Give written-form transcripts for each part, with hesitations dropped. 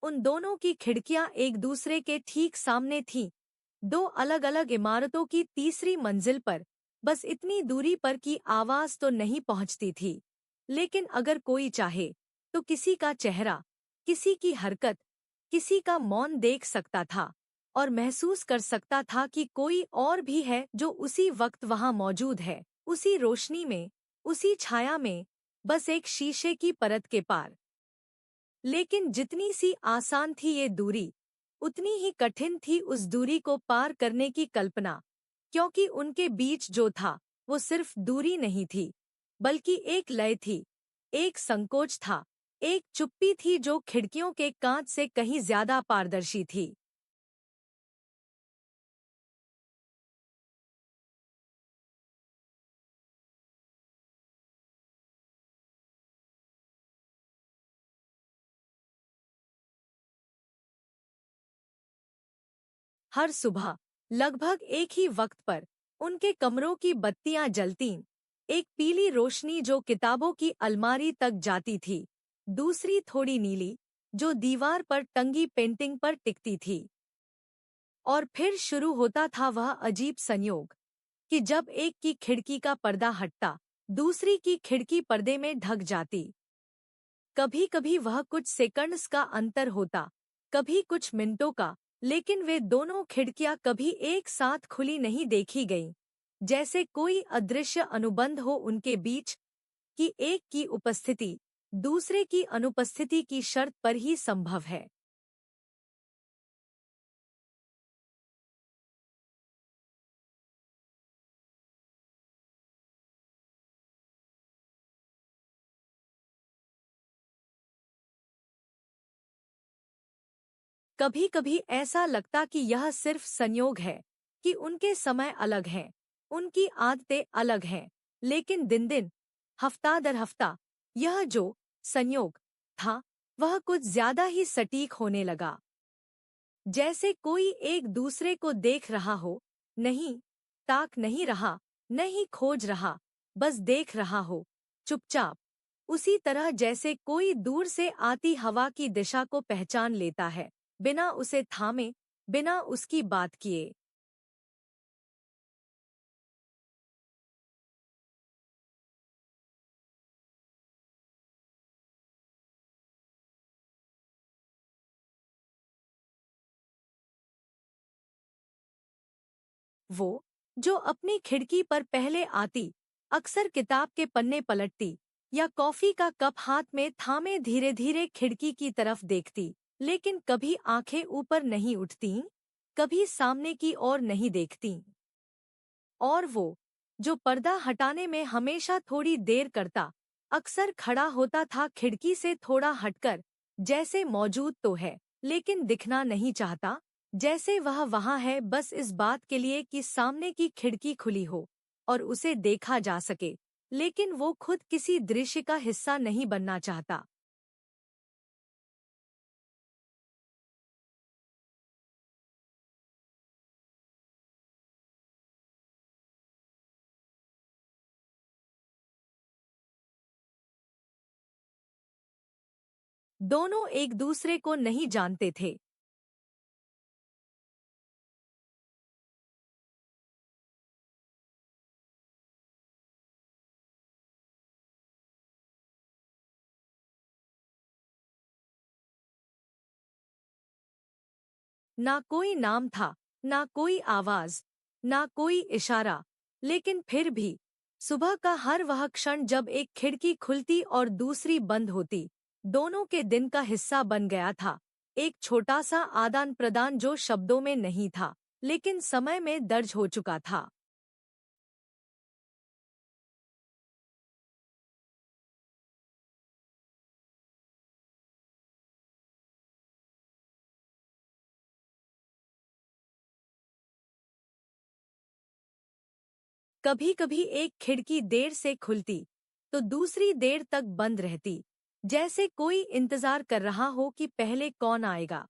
उन दोनों की खिड़कियां एक दूसरे के ठीक सामने थीं, दो अलग अलग इमारतों की तीसरी मंजिल पर, बस इतनी दूरी पर कि आवाज तो नहीं पहुंचती थी, लेकिन अगर कोई चाहे तो किसी का चेहरा, किसी की हरकत, किसी का मौन देख सकता था और महसूस कर सकता था कि कोई और भी है जो उसी वक्त वहां मौजूद है, उसी रोशनी में, उसी छाया में, बस एक शीशे की परत के पार। लेकिन जितनी सी आसान थी ये दूरी, उतनी ही कठिन थी उस दूरी को पार करने की कल्पना, क्योंकि उनके बीच जो था वो सिर्फ दूरी नहीं थी, बल्कि एक लय थी, एक संकोच था, एक चुप्पी थी जो खिड़कियों के कांच से कहीं ज्यादा पारदर्शी थी। हर सुबह लगभग एक ही वक्त पर उनके कमरों की बत्तियां जलतीं, एक पीली रोशनी जो किताबों की अलमारी तक जाती थी, दूसरी थोड़ी नीली जो दीवार पर टंगी पेंटिंग पर टिकती थी। और फिर शुरू होता था वह अजीब संयोग कि जब एक की खिड़की का पर्दा हटता, दूसरी की खिड़की पर्दे में ढक जाती। कभी कभी वह कुछ सेकंड्स का अंतर होता, कभी कुछ मिनटों का, लेकिन वे दोनों खिड़कियां कभी एक साथ खुली नहीं देखी गईं, जैसे कोई अदृश्य अनुबंध हो उनके बीच, कि एक की उपस्थिति दूसरे की अनुपस्थिति की शर्त पर ही संभव है। कभी कभी ऐसा लगता कि यह सिर्फ संयोग है, कि उनके समय अलग हैं, उनकी आदतें अलग हैं, लेकिन दिन दिन, हफ्ता दर हफ्ता, यह जो संयोग था वह कुछ ज्यादा ही सटीक होने लगा। जैसे कोई एक दूसरे को देख रहा हो, नहीं ताक नहीं रहा, नहीं खोज रहा, बस देख रहा हो, चुपचाप, उसी तरह जैसे कोई दूर से आती हवा की दिशा को पहचान लेता है, बिना उसे थामे, बिना उसकी बात किए। वो जो अपनी खिड़की पर पहले आती, अक्सर किताब के पन्ने पलटती या कॉफी का कप हाथ में थामे धीरे धीरे खिड़की की तरफ देखती, लेकिन कभी आंखें ऊपर नहीं उठतीं, कभी सामने की ओर नहीं देखतीं। और वो जो पर्दा हटाने में हमेशा थोड़ी देर करता, अक्सर खड़ा होता था खिड़की से थोड़ा हटकर, जैसे मौजूद तो है लेकिन दिखना नहीं चाहता, जैसे वह वहां है बस इस बात के लिए कि सामने की खिड़की खुली हो और उसे देखा जा सके, लेकिन वो खुद किसी दृश्य का हिस्सा नहीं बनना चाहता। दोनों एक दूसरे को नहीं जानते थे। ना कोई नाम था, ना कोई आवाज, ना कोई इशारा, लेकिन फिर भी सुबह का हर वह क्षण जब एक खिड़की खुलती और दूसरी बंद होती, दोनों के दिन का हिस्सा बन गया था। एक छोटा सा आदान प्रदान जो शब्दों में नहीं था, लेकिन समय में दर्ज हो चुका था। कभी कभी एक खिड़की देर से खुलती, तो दूसरी देर तक बंद रहती, जैसे कोई इंतजार कर रहा हो कि पहले कौन आएगा।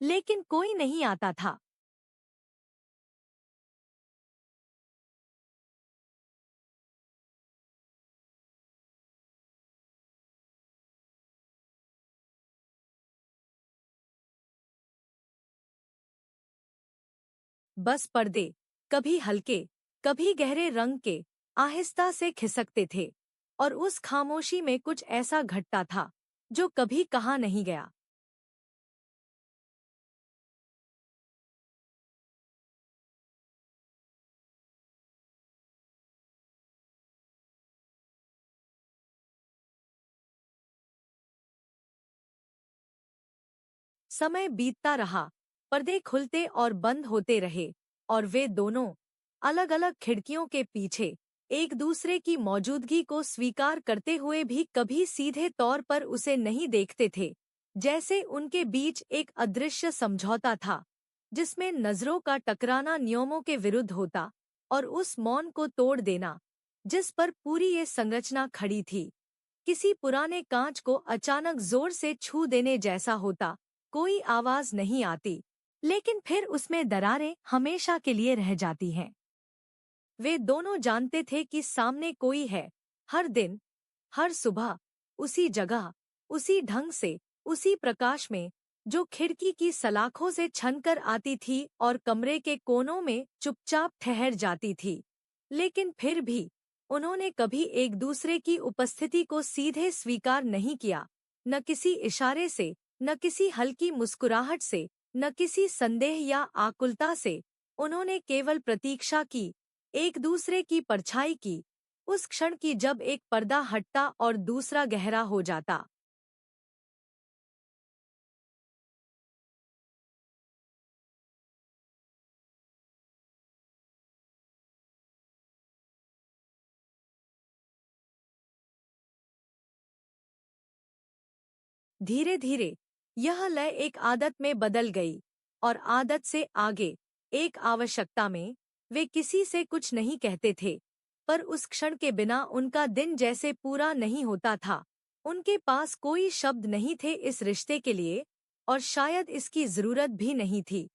लेकिन कोई नहीं आता था। बस पर्दे कभी हल्के, कभी गहरे रंग के आहिस्ता से खिसकते थे, और उस खामोशी में कुछ ऐसा घटता था जो कभी कहा नहीं गया। समय बीतता रहा, पर्दे खुलते और बंद होते रहे, और वे दोनों अलग अलग खिड़कियों के पीछे एक दूसरे की मौजूदगी को स्वीकार करते हुए भी कभी सीधे तौर पर उसे नहीं देखते थे। जैसे उनके बीच एक अदृश्य समझौता था, जिसमें नजरों का टकराना नियमों के विरुद्ध होता, और उस मौन को तोड़ देना जिस पर पूरी ये संरचना खड़ी थी, किसी पुराने कांच को अचानक जोर से छू देने जैसा होता। कोई आवाज नहीं आती, लेकिन फिर उसमें दरारें हमेशा के लिए रह जाती हैं। वे दोनों जानते थे कि सामने कोई है, हर दिन, हर सुबह, उसी जगह, उसी ढंग से, उसी प्रकाश में, जो खिड़की की सलाखों से छनकर आती थी और कमरे के कोनों में चुपचाप ठहर जाती थी। लेकिन फिर भी उन्होंने कभी एक दूसरे की उपस्थिति को सीधे स्वीकार नहीं किया, न किसी इशारे से, न किसी हल्की मुस्कुराहट से, न किसी संदेह या आकुलता से। उन्होंने केवल प्रतीक्षा की, एक दूसरे की परछाई की, उस क्षण की जब एक पर्दा हटता और दूसरा गहरा हो जाता। धीरे धीरे यह लय एक आदत में बदल गई, और आदत से आगे एक आवश्यकता में। वे किसी से कुछ नहीं कहते थे, पर उस क्षण के बिना उनका दिन जैसे पूरा नहीं होता था। उनके पास कोई शब्द नहीं थे इस रिश्ते के लिए, और शायद इसकी जरूरत भी नहीं थी,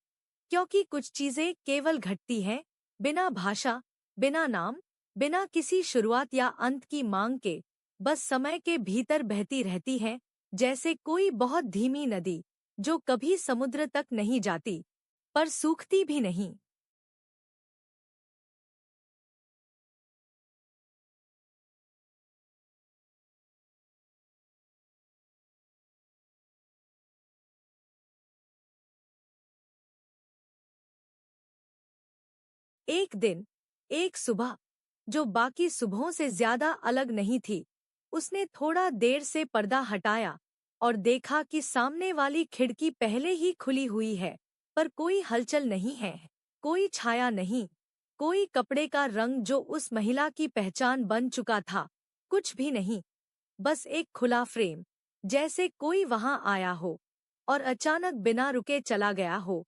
क्योंकि कुछ चीजें केवल घटती हैं, बिना भाषा, बिना नाम, बिना किसी शुरुआत या अंत की मांग के, बस समय के भीतर बहती रहती हैं, जैसे कोई बहुत धीमी नदी जो कभी समुद्र तक नहीं जाती, पर सूखती भी नहीं। एक दिन, एक सुबह, जो बाकी सुबहों से ज्यादा अलग नहीं थी, उसने थोड़ा देर से पर्दा हटाया और देखा कि सामने वाली खिड़की पहले ही खुली हुई है, पर कोई हलचल नहीं है, कोई छाया नहीं, कोई कपड़े का रंग जो उस महिला की पहचान बन चुका था, कुछ भी नहीं। बस एक खुला फ्रेम, जैसे कोई वहां आया हो और अचानक बिना रुके चला गया हो।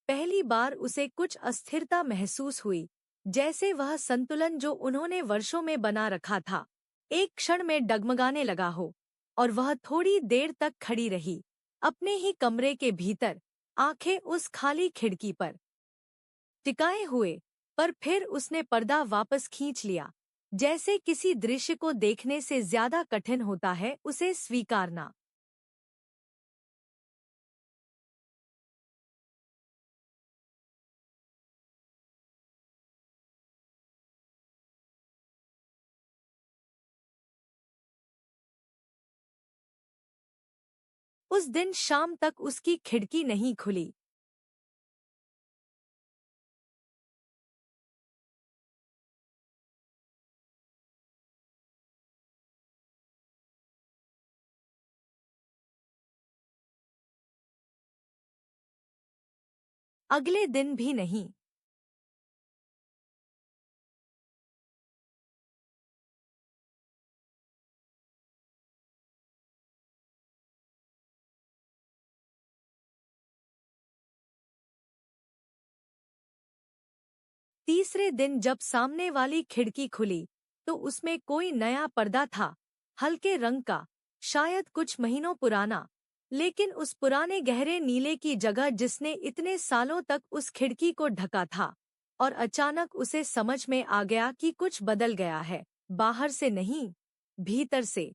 पहली बार उसे कुछ अस्थिरता महसूस हुई, जैसे वह संतुलन जो उन्होंने वर्षों में बना रखा था, एक क्षण में डगमगाने लगा हो। और वह थोड़ी देर तक खड़ी रही, अपने ही कमरे के भीतर, आंखें उस खाली खिड़की पर टिकाए हुए। पर फिर उसने पर्दा वापस खींच लिया, जैसे किसी दृश्य को देखने से ज्यादा कठिन होता है उसे स्वीकारना। उस दिन शाम तक उसकी खिड़की नहीं खुली। अगले दिन भी नहीं। तीसरे दिन जब सामने वाली खिड़की खुली, तो उसमें कोई नया पर्दा था, हल्के रंग का, शायद कुछ महीनों पुराना। लेकिन उस पुराने गहरे नीले की जगह जिसने इतने सालों तक उस खिड़की को ढका था, और अचानक उसे समझ में आ गया कि कुछ बदल गया है, बाहर से नहीं, भीतर से।